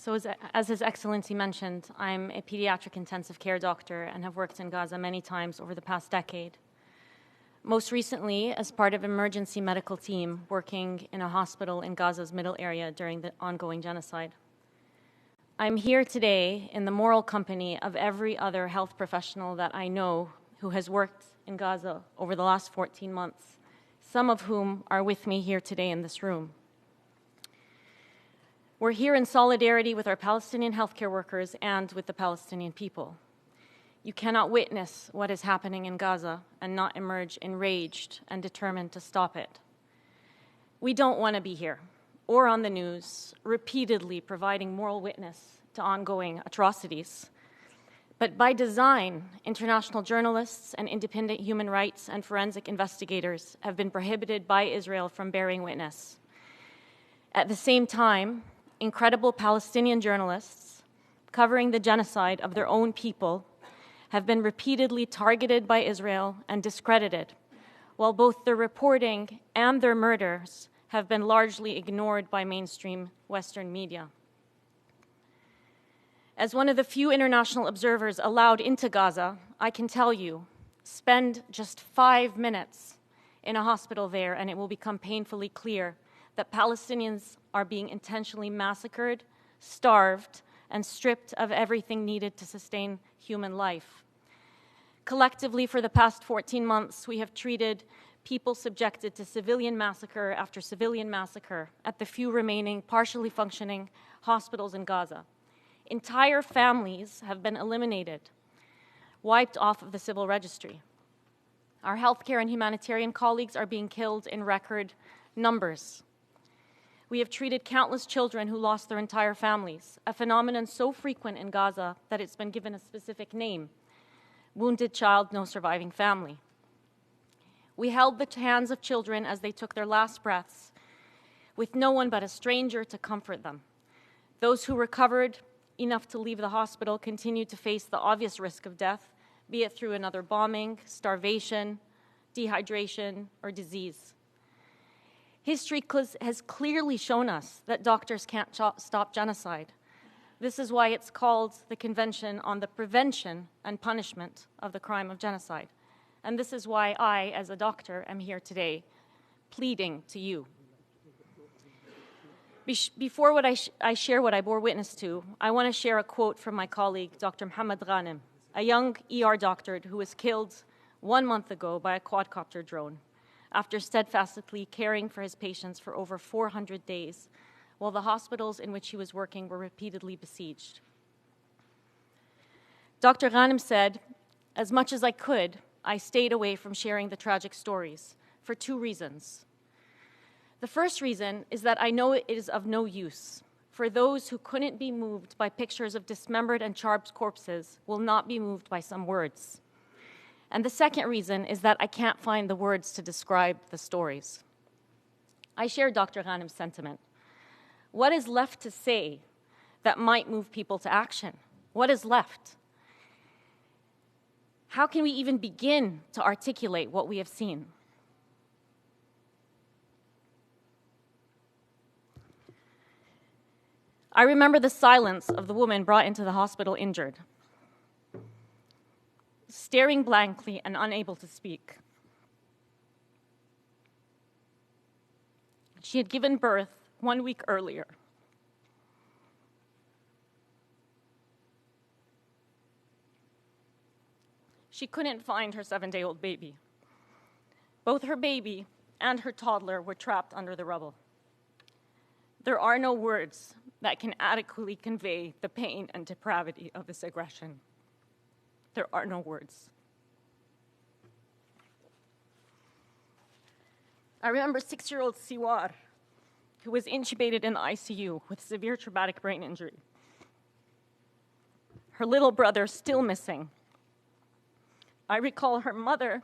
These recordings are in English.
So as His Excellency mentioned, I'm a pediatric intensive care doctor and have worked in Gaza many times over the past decade. Most recently, as part of an emergency medical team working in a hospital in Gaza's middle area during the ongoing genocide. I'm here today in the moral company of every other health professional that I know who has worked in Gaza over the last 14 months, some of whom are with me here today in this room. We're here in solidarity with our Palestinian healthcare workers and with the Palestinian people. You cannot witness what is happening in Gaza and not emerge enraged and determined to stop it. We don't want to be here or on the news, repeatedly providing moral witness to ongoing atrocities. But by design, international journalists and independent human rights and forensic investigators have been prohibited by Israel from bearing witness. At the same time, incredible Palestinian journalists covering the genocide of their own people have been repeatedly targeted by Israel and discredited, while both their reporting and their murders have been largely ignored by mainstream Western media. As one of the few international observers allowed into Gaza, I can tell you, spend just 5 minutes in a hospital there and it will become painfully clear that Palestinians are being intentionally massacred, starved, and stripped of everything needed to sustain human life. Collectively, for the past 14 months, we have treated people subjected to civilian massacre after civilian massacre at the few remaining partially functioning hospitals in Gaza. Entire families have been eliminated, wiped off of the civil registry. Our healthcare and humanitarian colleagues are being killed in record numbers. We have treated countless children who lost their entire families, a phenomenon so frequent in Gaza that it's been given a specific name: wounded child, no surviving family. We held the hands of children as they took their last breaths, with no one but a stranger to comfort them. Those who recovered enough to leave the hospital continued to face the obvious risk of death, be it through another bombing, starvation, dehydration, or disease. History has clearly shown us that doctors can't stop genocide. This is why it's called the Convention on the Prevention and Punishment of the Crime of Genocide. And this is why I, as a doctor, am here today, pleading to you. Before I share what I bore witness to, I want to share a quote from my colleague, Dr. Mohammed Ghanem, a young ER doctor who was killed 1 month ago by a quadcopter drone after steadfastly caring for his patients for over 400 days, while the hospitals in which he was working were repeatedly besieged. Dr. Ghanem said, "As much as I could, I stayed away from sharing the tragic stories for 2 reasons. The first reason is that I know it is of no use, for those who couldn't be moved by pictures of dismembered and charred corpses will not be moved by some words. And the second reason is that I can't find the words to describe the stories." I share Dr. Ghanem's sentiment. What is left to say that might move people to action? What is left? How can we even begin to articulate what we have seen? I remember the silence of the woman brought into the hospital injured, staring blankly and unable to speak. She had given birth 1 week earlier. She couldn't find her 7-day-old baby. Both her baby and her toddler were trapped under the rubble. There are no words that can adequately convey the pain and depravity of this aggression. There are no words. I remember 6-year-old Siwar, who was intubated in the ICU with severe traumatic brain injury. Her little brother still missing. I recall her mother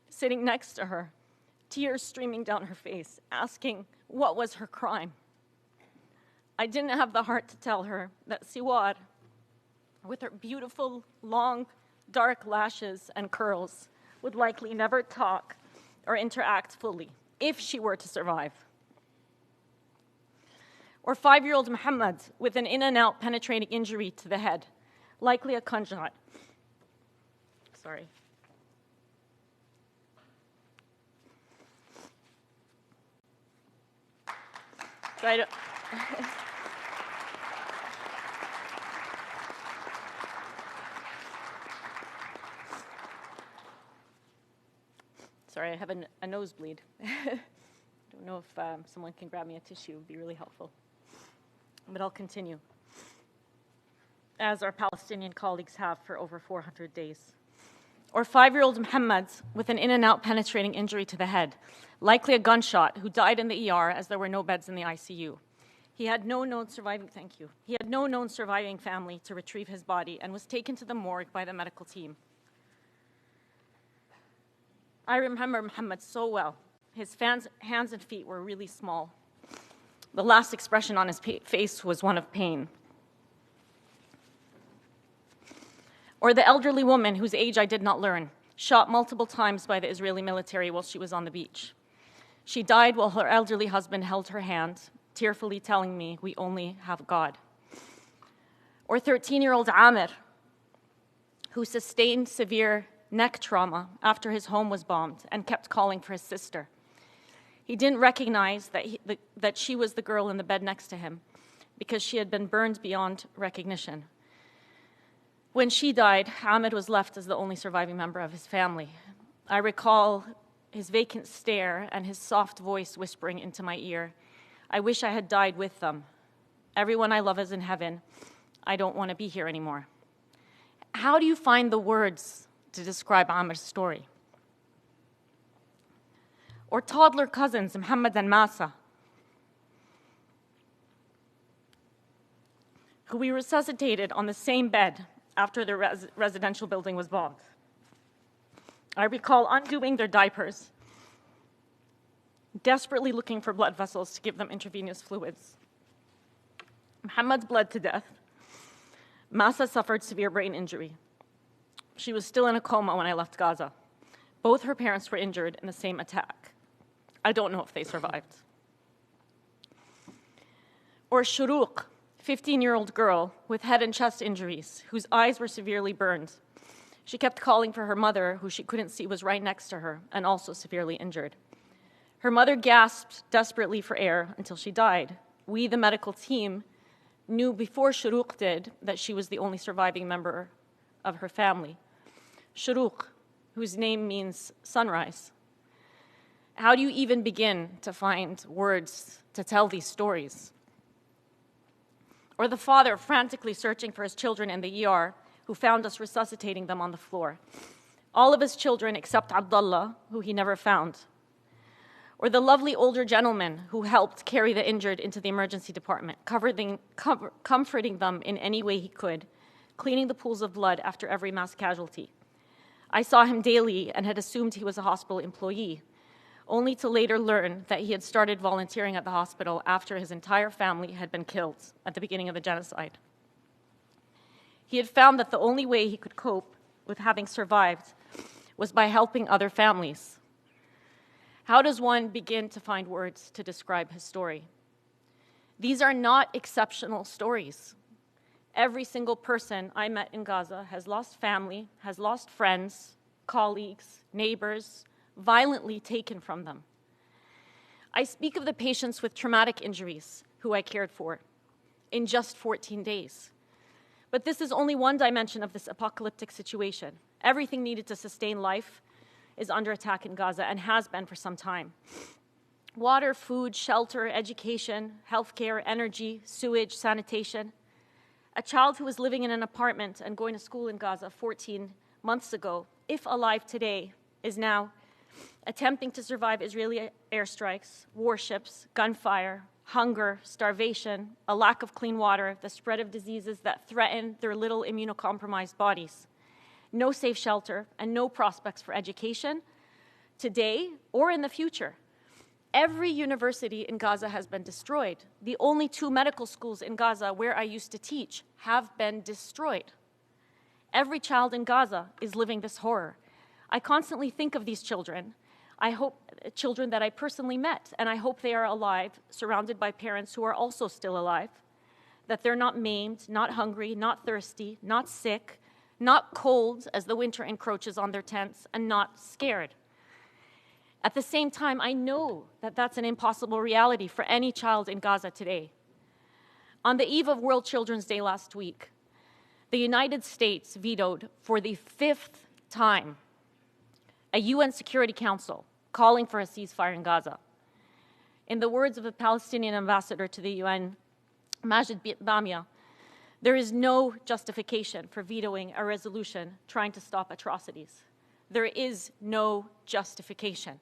sitting next to her, tears streaming down her face, asking what was her crime. I didn't have the heart to tell her that Siwar, with her beautiful, long, dark lashes and curls, would likely never talk or interact fully if she were to survive. Or 5-year-old Muhammad with an in and out penetrating injury to the head, likely a gunshot. Sorry. Try to. Sorry, I have a nosebleed. Don't know if someone can grab me a tissue. It would be really helpful. But I'll continue, as our Palestinian colleagues have for over 400 days. Or 5-year-old Muhammad with an in and out penetrating injury to the head, likely a gunshot, who died in the ER as there were no beds in the ICU. He had no known surviving family to retrieve his body and was taken to the morgue by the medical team. I remember Muhammad so well. His hands and feet were really small. The last expression on his face was one of pain. Or the elderly woman whose age I did not learn, shot multiple times by the Israeli military while she was on the beach. She died while her elderly husband held her hand, tearfully telling me, "We only have God." Or 13-year-old Amir, who sustained severe neck trauma after his home was bombed and kept calling for his sister. He didn't recognize that she was the girl in the bed next to him because she had been burned beyond recognition. When she died, Ahmed was left as the only surviving member of his family. I recall his vacant stare and his soft voice whispering into my ear, "I wish I had died with them. Everyone I love is in heaven. I don't want to be here anymore." How do you find the words to describe Amir's story? Or toddler cousins, Muhammad and Masa, who we resuscitated on the same bed after the residential building was bombed. I recall undoing their diapers, desperately looking for blood vessels to give them intravenous fluids. Muhammad bled to death. Masa suffered severe brain injury. She was still in a coma when I left Gaza. Both her parents were injured in the same attack. I don't know if they survived. Or Shuruq, 15-year-old girl with head and chest injuries, whose eyes were severely burned. She kept calling for her mother, who she couldn't see was right next to her and also severely injured. Her mother gasped desperately for air until she died. We, the medical team, knew before Shuruq did that she was the only surviving member of her family. Shuruq, whose name means sunrise. How do you even begin to find words to tell these stories? Or the father frantically searching for his children in the ER, who found us resuscitating them on the floor. All of his children except Abdullah, who he never found. Or the lovely older gentleman who helped carry the injured into the emergency department, comforting them in any way he could, cleaning the pools of blood after every mass casualty. I saw him daily and had assumed he was a hospital employee, only to later learn that he had started volunteering at the hospital after his entire family had been killed at the beginning of the genocide. He had found that the only way he could cope with having survived was by helping other families. How does one begin to find words to describe his story? These are not exceptional stories. Every single person I met in Gaza has lost family, has lost friends, colleagues, neighbors, violently taken from them. I speak of the patients with traumatic injuries who I cared for in just 14 days. But this is only one dimension of this apocalyptic situation. Everything needed to sustain life is under attack in Gaza and has been for some time. Water, food, shelter, education, healthcare, energy, sewage, sanitation. A child who was living in an apartment and going to school in Gaza 14 months ago, if alive today, is now attempting to survive Israeli airstrikes, warships, gunfire, hunger, starvation, a lack of clean water, the spread of diseases that threaten their little immunocompromised bodies. No safe shelter and no prospects for education today or in the future. Every university in Gaza has been destroyed. The only 2 medical schools in Gaza where I used to teach have been destroyed. Every child in Gaza is living this horror. I constantly think of these children. I hope children that I personally met, and I hope they are alive, surrounded by parents who are also still alive, that they're not maimed, not hungry, not thirsty, not sick, not cold as the winter encroaches on their tents, and not scared. At the same time, I know that that's an impossible reality for any child in Gaza today. On the eve of World Children's Day last week, the United States vetoed for the 5th time a UN Security Council calling for a ceasefire in Gaza. In the words of the Palestinian ambassador to the UN, Majid Bamia, there is no justification for vetoing a resolution trying to stop atrocities. There is no justification.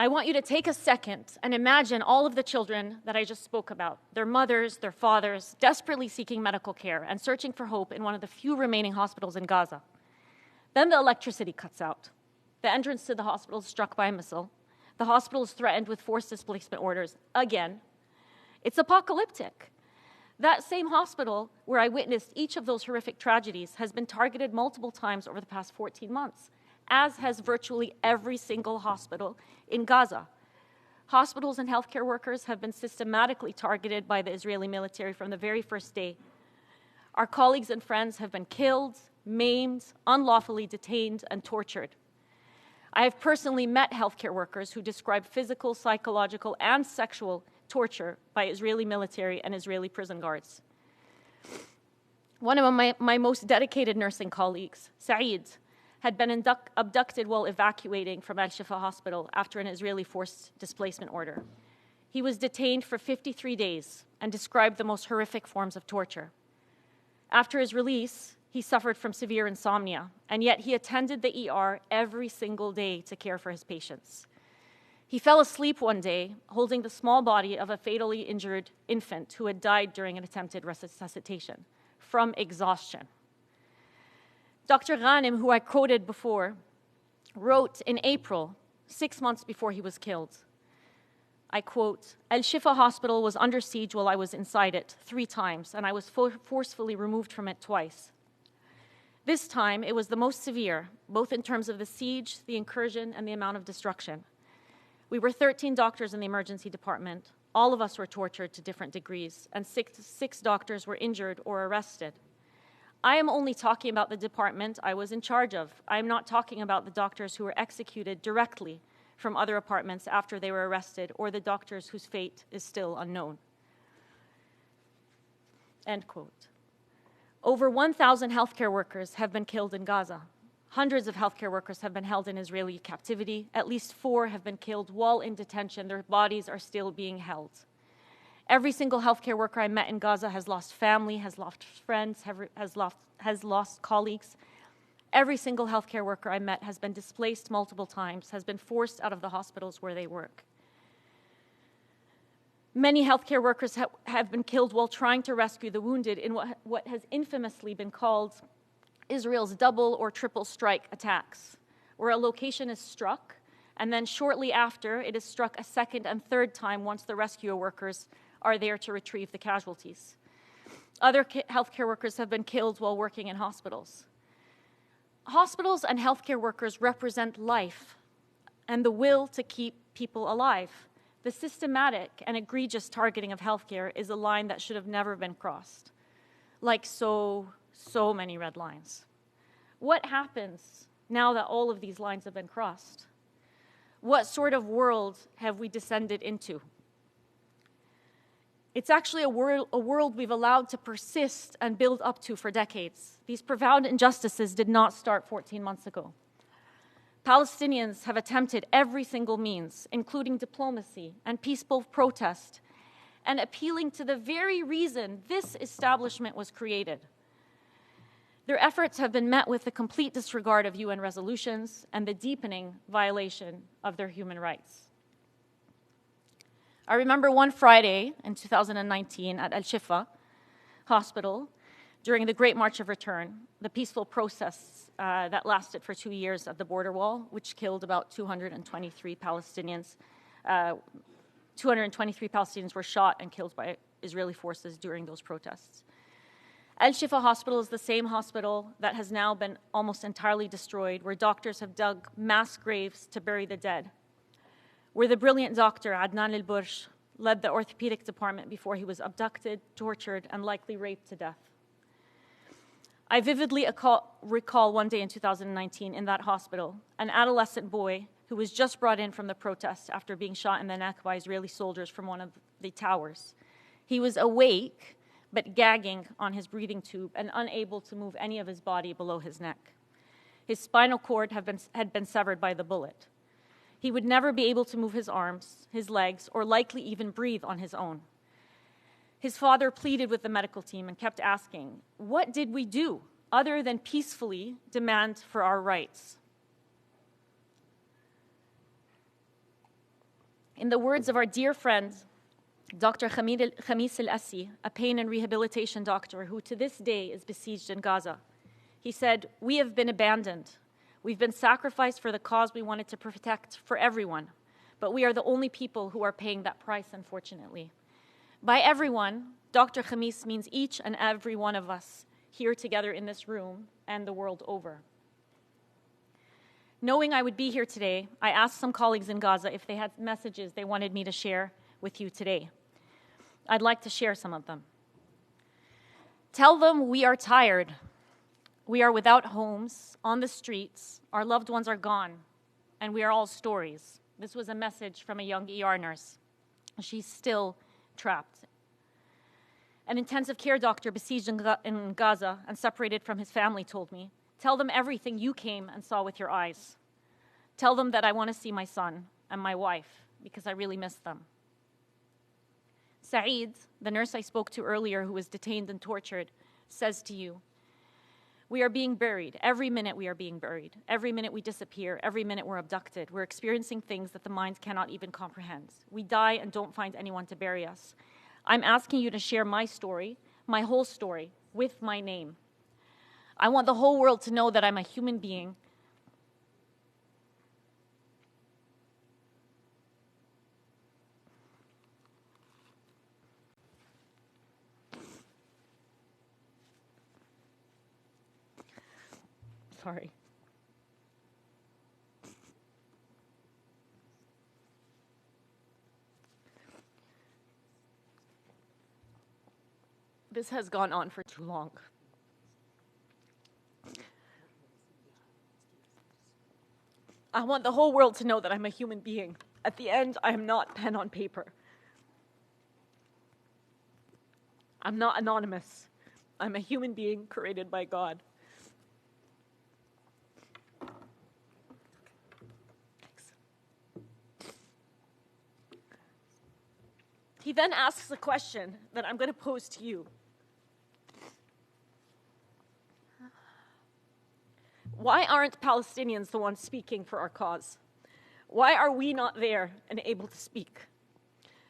I want you to take a second and imagine all of the children that I just spoke about, their mothers, their fathers, desperately seeking medical care and searching for hope in one of the few remaining hospitals in Gaza. Then the electricity cuts out. The entrance to the hospital is struck by a missile. The hospital is threatened with forced displacement orders again. It's apocalyptic. That same hospital where I witnessed each of those horrific tragedies has been targeted multiple times over the past 14 months, as has virtually every single hospital in Gaza. Hospitals and healthcare workers have been systematically targeted by the Israeli military from the very first day. Our colleagues and friends have been killed, maimed, unlawfully detained, and tortured. I have personally met healthcare workers who describe physical, psychological, and sexual torture by Israeli military and Israeli prison guards. One of my most dedicated nursing colleagues, Saeed, had been abducted while evacuating from Al-Shifa Hospital after an Israeli forced displacement order. He was detained for 53 days and described the most horrific forms of torture. After his release, he suffered from severe insomnia, and yet he attended the ER every single day to care for his patients. He fell asleep one day holding the small body of a fatally injured infant who had died during an attempted resuscitation from exhaustion. Dr. Ghanem, who I quoted before, wrote in April, 6 months before he was killed, I quote, "Al-Shifa Hospital was under siege while I was inside it 3 times, and I was forcefully removed from it twice. This time, it was the most severe, both in terms of the siege, the incursion, and the amount of destruction. We were 13 doctors in the emergency department. All of us were tortured to different degrees, and six doctors were injured or arrested. I am only talking about the department I was in charge of. I am not talking about the doctors who were executed directly from other apartments after they were arrested, or the doctors whose fate is still unknown." End quote. Over 1,000 healthcare workers have been killed in Gaza. Hundreds of healthcare workers have been held in Israeli captivity. At least 4 have been killed while in detention. Their bodies are still being held. Every single healthcare worker I met in Gaza has lost family, has lost friends, has lost colleagues. Every single healthcare worker I met has been displaced multiple times, has been forced out of the hospitals where they work. Many healthcare workers have been killed while trying to rescue the wounded in what has infamously been called Israel's double or triple strike attacks, where a location is struck, and then shortly after, it is struck a second and third time once the rescue workers are there to retrieve the casualties. Other healthcare workers have been killed while working in hospitals. Hospitals and healthcare workers represent life and the will to keep people alive. The systematic and egregious targeting of healthcare is a line that should have never been crossed, like so many red lines. What happens now that all of these lines have been crossed? What sort of world have we descended into? It's actually a world we've allowed to persist and build up to for decades. These profound injustices did not start 14 months ago. Palestinians have attempted every single means, including diplomacy and peaceful protest, and appealing to the very reason this establishment was created. Their efforts have been met with the complete disregard of UN resolutions and the deepening violation of their human rights. I remember one Friday in 2019 at Al-Shifa Hospital, during the Great March of Return, the peaceful protests that lasted for 2 years at the border wall, which killed about 223 Palestinians. 223 Palestinians were shot and killed by Israeli forces during those protests. Al-Shifa Hospital is the same hospital that has now been almost entirely destroyed, where doctors have dug mass graves to bury the dead, where the brilliant doctor Adnan al-Bursh led the orthopedic department before he was abducted, tortured, and likely raped to death. I vividly recall one day in 2019 in that hospital, an adolescent boy who was just brought in from the protest after being shot in the neck by Israeli soldiers from one of the towers. He was awake, but gagging on his breathing tube and unable to move any of his body below his neck. His spinal cord had been severed by the bullet. He would never be able to move his arms, his legs, or likely even breathe on his own. His father pleaded with the medical team and kept asking, what did we do other than peacefully demand for our rights? In the words of our dear friend, Dr. Khamis al-Assi, a pain and rehabilitation doctor who to this day is besieged in Gaza, he said, we have been abandoned. We've been sacrificed for the cause we wanted to protect for everyone, but we are the only people who are paying that price, unfortunately. By everyone, Dr. Khamis means each and every one of us here together in this room and the world over. Knowing I would be here today, I asked some colleagues in Gaza if they had messages they wanted me to share with you today. I'd like to share some of them. Tell them we are tired. We are without homes, on the streets, our loved ones are gone, and we are all stories. This was a message from a young ER nurse. She's still trapped. An intensive care doctor besieged in Gaza and separated from his family told me, tell them everything you came and saw with your eyes. Tell them that I want to see my son and my wife because I really miss them. Saeed, the nurse I spoke to earlier who was detained and tortured, says to you, we are being buried. Every minute we are being buried. Every minute we disappear. Every minute we're abducted. We're experiencing things that the mind cannot even comprehend. We die and don't find anyone to bury us. I'm asking you to share my story, my whole story, with my name. I want the whole world to know that I'm a human being. Sorry. This has gone on for too long. I want the whole world to know that I'm a human being. At the end, I am not pen on paper. I'm not anonymous. I'm a human being created by God. He then asks a question that I'm going to pose to you. Why aren't Palestinians the ones speaking for our cause? Why are we not there and able to speak?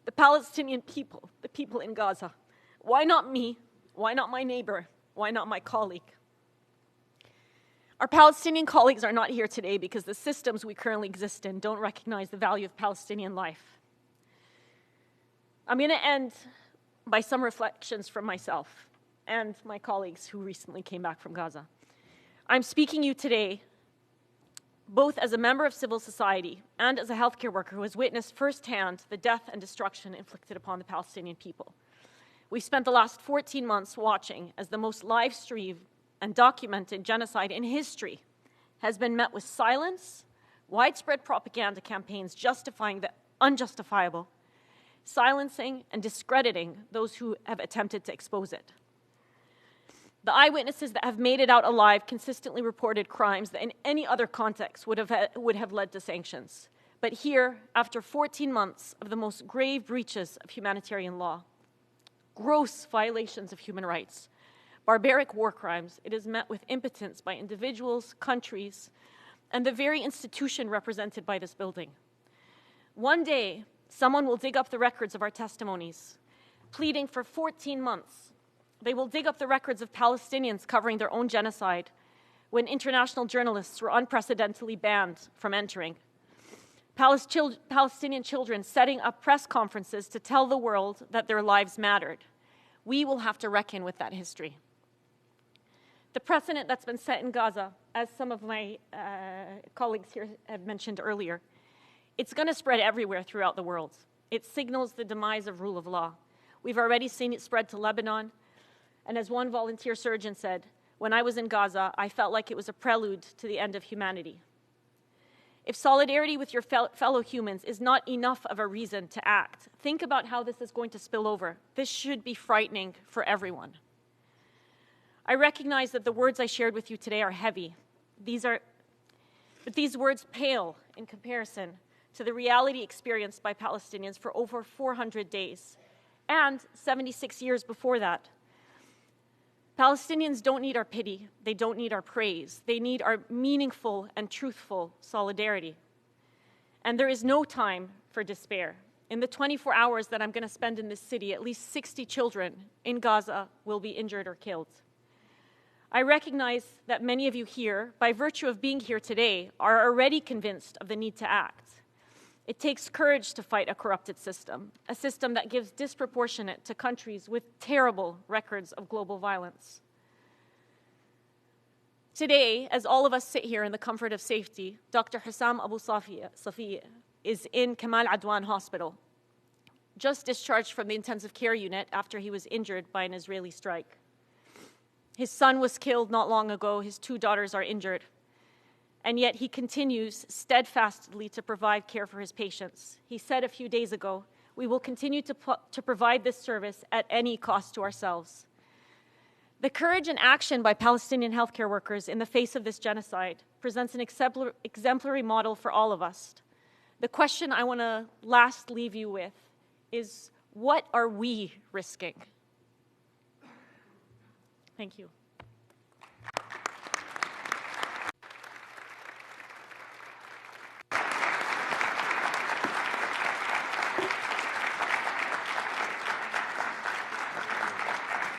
The Palestinian people, the people in Gaza. Why not me? Why not my neighbor? Why not my colleague? Our Palestinian colleagues are not here today because the systems we currently exist in don't recognize the value of Palestinian life. I'm going to end by some reflections from myself and my colleagues who recently came back from Gaza. I'm speaking to you today both as a member of civil society and as a healthcare worker who has witnessed firsthand the death and destruction inflicted upon the Palestinian people. We spent the last 14 months watching as the most live-streamed and documented genocide in history has been met with silence, widespread propaganda campaigns justifying the unjustifiable, silencing and discrediting those who have attempted to expose it. The eyewitnesses that have made it out alive consistently reported crimes that in any other context would have led to sanctions. But here, after 14 months of the most grave breaches of humanitarian law, gross violations of human rights, barbaric war crimes, it is met with impotence by individuals, countries, and the very institution represented by this building. One day, someone will dig up the records of our testimonies, pleading for 14 months. They will dig up the records of Palestinians covering their own genocide when international journalists were unprecedentedly banned from entering. Palestinian children setting up press conferences to tell the world that their lives mattered. We will have to reckon with that history. The precedent that's been set in Gaza, as some of my colleagues here have mentioned earlier, it's going to spread everywhere throughout the world. It signals the demise of rule of law. We've already seen it spread to Lebanon, and as one volunteer surgeon said, when I was in Gaza, I felt like it was a prelude to the end of humanity. If solidarity with your fellow humans is not enough of a reason to act, think about how this is going to spill over. This should be frightening for everyone. I recognize that the words I shared with you today are heavy. But these words pale in comparison to the reality experienced by Palestinians for over 400 days, and 76 years before that. Palestinians don't need our pity, they don't need our praise, they need our meaningful and truthful solidarity. And there is no time for despair. In the 24 hours that I'm going to spend in this city, at least 60 children in Gaza will be injured or killed. I recognize that many of you here, by virtue of being here today, are already convinced of the need to act. It takes courage to fight a corrupted system, a system that gives disproportionate to countries with terrible records of global violence. Today, as all of us sit here in the comfort of safety, Dr. Hussam Abu Safiya is in Kamal Adwan Hospital, just discharged from the intensive care unit after he was injured by an Israeli strike. His son was killed not long ago, his 2 daughters are injured, and yet he continues steadfastly to provide care for his patients. He said a few days ago, "We will continue to provide this service at any cost to ourselves." The courage and action by Palestinian healthcare workers in the face of this genocide presents an exemplary model for all of us. The question I want to last leave you with is, what are we risking? Thank you.